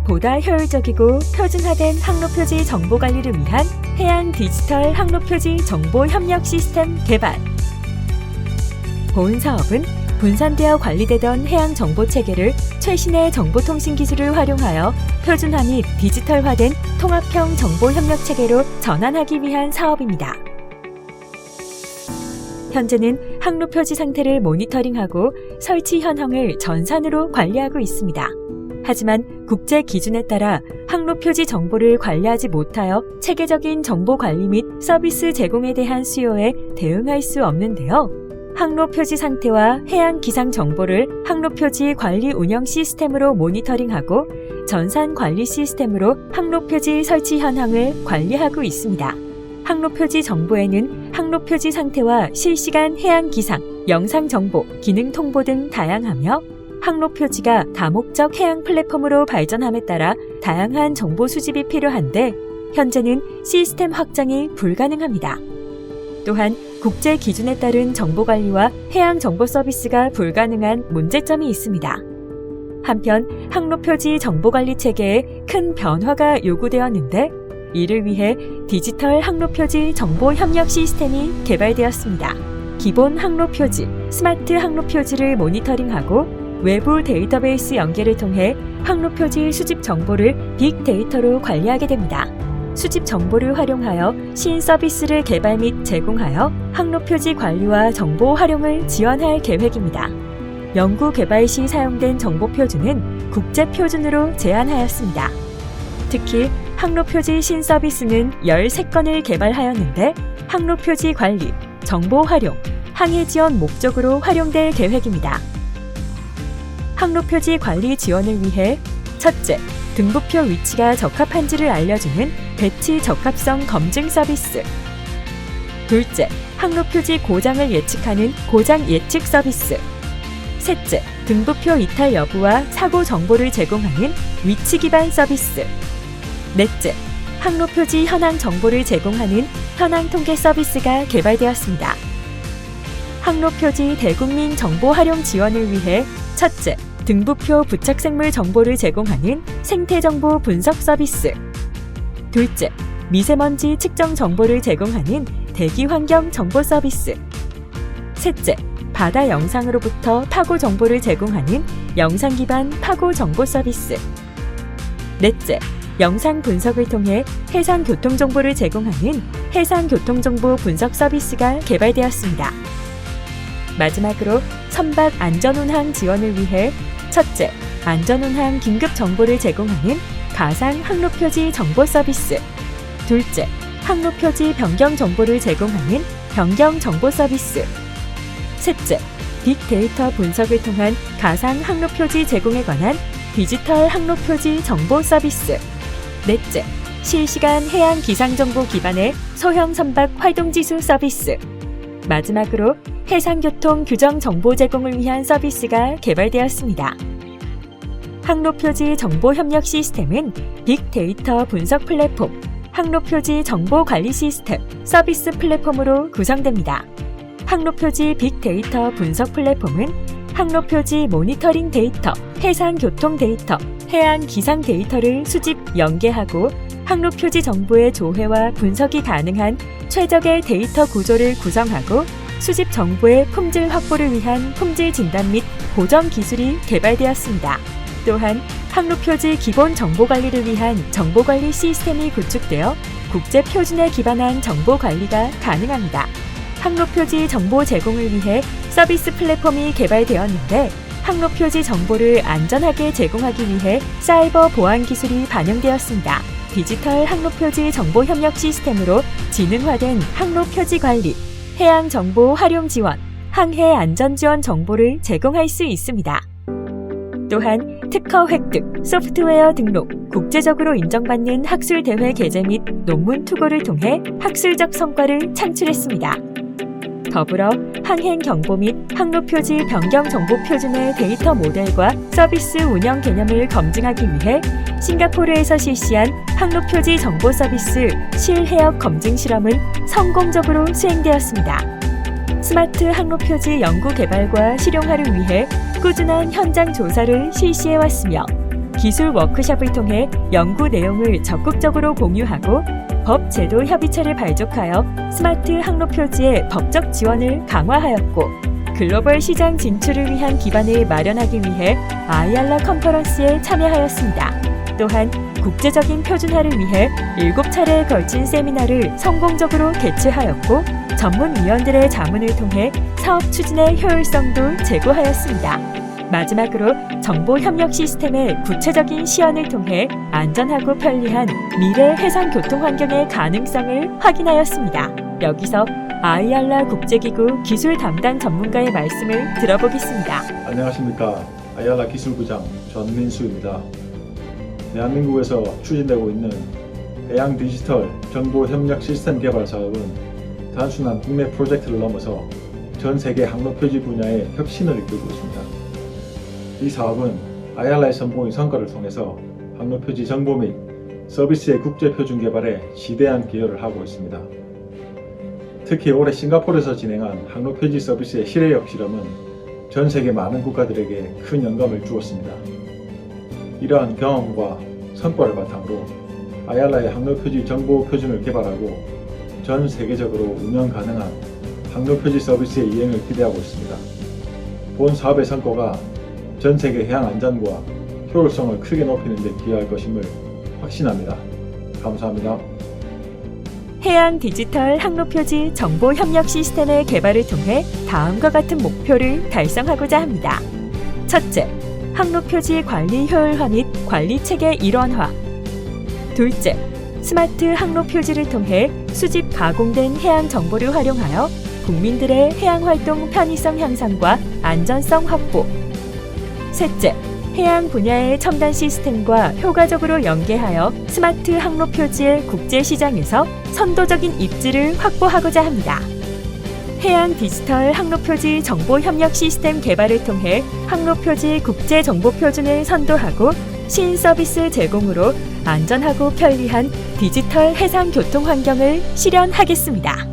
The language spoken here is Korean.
보다 효율적이고 표준화된 항로표지 정보 관리를 위한 해양 디지털 항로표지 정보 협력 시스템 개발. 본 사업은 분산되어 관리되던 해양 정보 체계를 최신의 정보통신 기술을 활용하여 표준화 및 디지털화된 통합형 정보 협력 체계로 전환하기 위한 사업입니다. 현재는 항로표지 상태를 모니터링하고 설치 현황을 전산으로 관리하고 있습니다. 하지만 국제 기준에 따라 항로표지 정보를 관리하지 못하여 체계적인 정보 관리 및 서비스 제공에 대한 수요에 대응할 수 없는데요. 항로표지 상태와 해양 기상 정보를 항로표지 관리 운영 시스템으로 모니터링하고 전산 관리 시스템으로 항로표지 설치 현황을 관리하고 있습니다. 항로표지 정보에는 항로표지 상태와 실시간 해양 기상, 영상 정보, 기능 통보 등 다양하며 항로표지가 다목적 해양 플랫폼으로 발전함에 따라 다양한 정보 수집이 필요한데 현재는 시스템 확장이 불가능합니다. 또한 국제 기준에 따른 정보 관리와 해양 정보 서비스가 불가능한 문제점이 있습니다. 한편 항로표지 정보 관리 체계에 큰 변화가 요구되었는데 이를 위해 디지털 항로표지 정보 협력 시스템이 개발되었습니다. 기본 항로표지, 스마트 항로표지를 모니터링하고 외부 데이터베이스 연계를 통해 항로표지 수집 정보를 빅데이터로 관리하게 됩니다. 수집 정보를 활용하여 신서비스를 개발 및 제공하여 항로표지 관리와 정보 활용을 지원할 계획입니다. 연구 개발 시 사용된 정보 표준은 국제 표준으로 제한하였습니다. 특히 항로표지 신서비스는 13건을 개발하였는데 항로표지 관리, 정보 활용, 항해 지원 목적으로 활용될 계획입니다. 항로표지 관리 지원을 위해 첫째, 등급표 위치가 적합한지를 알려주는 배치 적합성 검증 서비스. 둘째, 항로표지 고장을 예측하는 고장 예측 서비스. 셋째, 등급표 이탈 여부와 사고 정보를 제공하는 위치 기반 서비스. 넷째, 항로표지 현황 정보를 제공하는 현황 통계 서비스가 개발되었습니다. 항로표지 대국민 정보 활용 지원을 위해 첫째, 등부표 부착생물 정보를 제공하는 생태정보 분석 서비스. 둘째, 미세먼지 측정 정보를 제공하는 대기환경 정보 서비스. 셋째, 바다 영상으로부터 파고 정보를 제공하는 영상 기반 파고 정보 서비스. 넷째, 영상 분석을 통해 해상 교통 정보를 제공하는 해상 교통 정보 분석 서비스가 개발되었습니다. 마지막으로 선박 안전운항 지원을 위해 첫째, 안전운항 긴급 정보를 제공하는 가상 항로표지 정보 서비스. 둘째, 항로표지 변경 정보를 제공하는 변경 정보 서비스. 셋째, 빅데이터 분석을 통한 가상 항로표지 제공에 관한 디지털 항로표지 정보 서비스. 넷째, 실시간 해양 기상 정보 기반의 소형 선박 활동지수 서비스. 마지막으로 해상교통 규정 정보 제공을 위한 서비스가 개발되었습니다. 항로표지 정보 협력 시스템은 빅데이터 분석 플랫폼, 항로표지 정보 관리 시스템, 서비스 플랫폼으로 구성됩니다. 항로표지 빅데이터 분석 플랫폼은 항로표지 모니터링 데이터, 해상교통 데이터, 해안 기상 데이터를 수집, 연계하고 항로표지 정보의 조회와 분석이 가능한 최적의 데이터 구조를 구성하고 수집 정보의 품질 확보를 위한 품질 진단 및 보정 기술이 개발되었습니다. 또한 항로표지 기본 정보 관리를 위한 정보 관리 시스템이 구축되어 국제 표준에 기반한 정보 관리가 가능합니다. 항로표지 정보 제공을 위해 서비스 플랫폼이 개발되었는데 항로표지 정보를 안전하게 제공하기 위해 사이버 보안 기술이 반영되었습니다. 디지털 항로표지 정보 협력 시스템으로 지능화된 항로표지 관리, 해양 정보 활용 지원, 항해 안전 지원 정보를 제공할 수 있습니다. 또한 특허 획득, 소프트웨어 등록, 국제적으로 인정받는 학술 대회 개최 및 논문 투고를 통해 학술적 성과를 창출했습니다. 더불어 항행 경보 및 항로표지 변경 정보 표준의 데이터 모델과 서비스 운영 개념을 검증하기 위해 싱가포르에서 실시한 항로표지 정보 서비스 실해역 검증 실험은 성공적으로 수행되었습니다. 스마트 항로표지 연구 개발과 실용화를 위해 꾸준한 현장 조사를 실시해왔으며 기술 워크숍을 통해 연구 내용을 적극적으로 공유하고 법 제도 협의체를 발족하여 스마트 항로 표지의 법적 지원을 강화하였고 글로벌 시장 진출을 위한 기반을 마련하기 위해 아이알라 컨퍼런스에 참여하였습니다. 또한 국제적인 표준화를 위해 7차례에 걸친 세미나를 성공적으로 개최하였고 전문위원들의 자문을 통해 사업 추진의 효율성도 제고하였습니다. 마지막으로 정보 협력 시스템의 구체적인 시연을 통해 안전하고 편리한 미래 해상 교통 환경의 가능성을 확인하였습니다. 여기서 아이알라 국제기구 기술 담당 전문가의 말씀을 들어보겠습니다. 안녕하십니까. 아이알라 기술부장 전민수입니다. 대한민국에서 추진되고 있는 해양 디지털 정보 협력 시스템 개발 사업은 단순한 국내 프로젝트를 넘어서 전 세계 항로 표지 분야의 혁신을 이끌고 있습니다. 이 사업은 아이알라의 선보인 성과를 통해서 항로 표지 정보 및 서비스의 국제 표준 개발에 지대한 기여를 하고 있습니다. 특히 올해 싱가포르에서 진행한 항로 표지 서비스의 실외역 실험은 전 세계 많은 국가들에게 큰 영감을 주었습니다. 이러한 경험과 성과를 바탕으로 아이알라의 항로 표지 정보 표준을 개발하고 전 세계적으로 운영 가능한 항로 표지 서비스의 이행을 기대하고 있습니다. 본 사업의 성과가 전 세계 해양 안전과 효율성을 크게 높이는 데 기여할 것임을 확신합니다. 감사합니다. 해양 디지털 항로 표지 정보 협력 시스템의 개발을 통해 다음과 같은 목표를 달성하고자 합니다. 첫째, 항로 표지 관리 효율화 및 관리 체계 일원화. 둘째, 스마트 항로 표지를 통해 수집 가공된 해양 정보를 활용하여 국민들의 해양 활동 편의성 향상과 안전성 확보. 셋째, 해양 분야의 첨단 시스템과 효과적으로 연계하여 스마트 항로 표지의 국제 시장에서 선도적인 입지를 확보하고자 합니다. 해양 디지털 항로 표지 정보 협력 시스템 개발을 통해 항로 표지 국제 정보 표준을 선도하고 신서비스 제공으로 안전하고 편리한 디지털 해상 교통 환경을 실현하겠습니다.